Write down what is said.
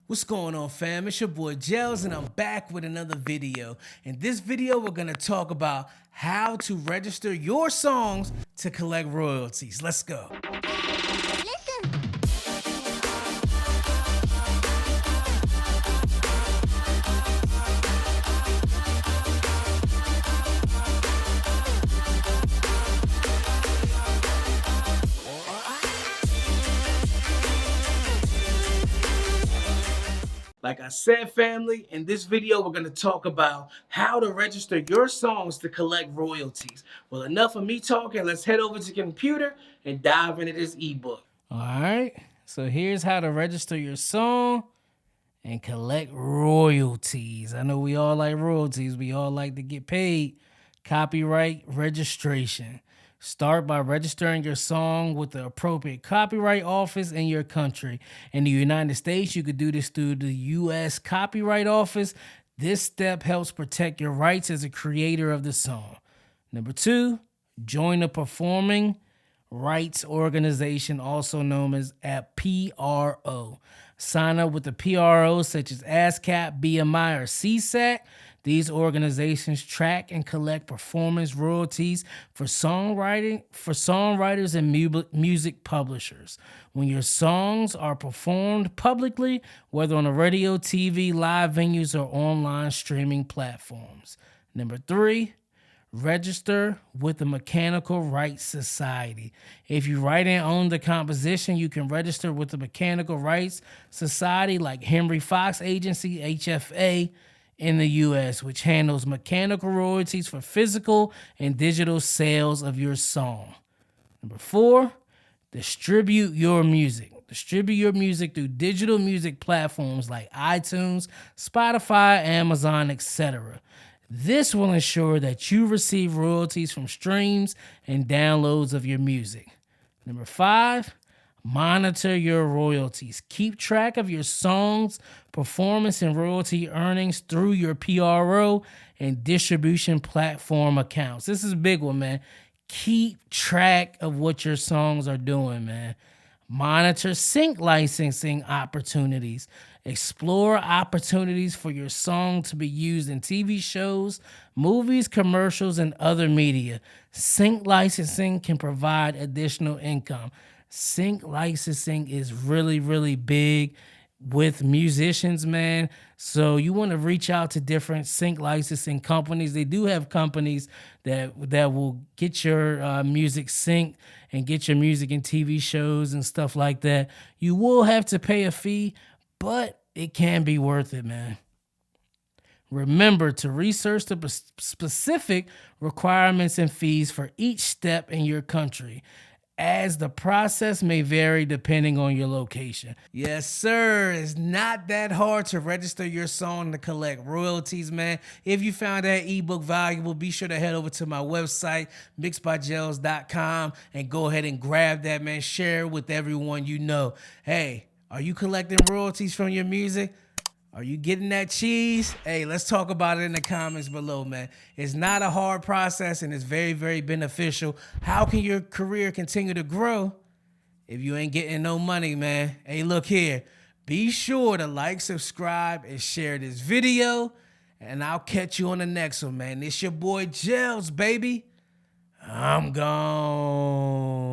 What's going on, fam? It's your boy Gels and I'm back with another video. In this video, we're gonna talk about how to register your songs to collect royalties. Let's go. Like I said, family, in this video, we're going to talk about how to register your songs to collect royalties. Well, enough of me talking. Let's head over to the computer and dive into this ebook. All right. So here's how to register your song and collect royalties. I know we all like royalties. We all like to get paid. Copyright registration. Start by registering your song with the appropriate copyright office in your country. In the United States, you could do this through the U.S. Copyright Office. This step helps protect your rights as a creator of the song. Number 2, join a performing rights organization, also known as a PRO. Sign up with the PROs such as ASCAP, BMI, or CSAC. These organizations track and collect performance royalties for songwriters and music publishers. When your songs are performed publicly, whether on a radio, TV, live venues, or online streaming platforms. Number 3, register with the Mechanical Rights Society. If you write and own the composition, you can register with the Mechanical Rights Society like Henry Fox Agency, HFA, in the U.S., which handles mechanical royalties for physical and digital sales of your song. Number 4, distribute your music. Distribute your music through digital music platforms like iTunes, Spotify, Amazon, etc. This will ensure that you receive royalties from streams and downloads of your music. Number 5, monitor your royalties. Keep track of your song's performance and royalty earnings through your PRO and distribution platform accounts. This is a big one, man. Keep track of what your songs are doing, man. Monitor sync licensing opportunities. Explore opportunities for your song to be used in TV shows, movies, commercials, and other media. Sync licensing can provide additional income. Sync licensing is really, really big with musicians, man. So you want to reach out to different sync licensing companies. They do have companies that will get your music synced and get your music in TV shows and stuff like that. You will have to pay a fee, but it can be worth it, man. Remember to research the specific requirements and fees for each step in your country, as the process may vary depending on your location. Yes, sir. It's not that hard to register your song to collect royalties, man. If you found that ebook valuable, be sure to head over to my website, mixedbygels.com, and go ahead and grab that, man. Share it with everyone you know. Hey, are you collecting royalties from your music? Are you getting that cheese? Hey, let's talk about it in the comments below, man. It's not a hard process and it's very, very beneficial. How can your career continue to grow if you ain't getting no money, man? Hey, look here. Be sure to like, subscribe, and share this video. And I'll catch you on the next one, man. It's your boy Gels, baby. I'm gone.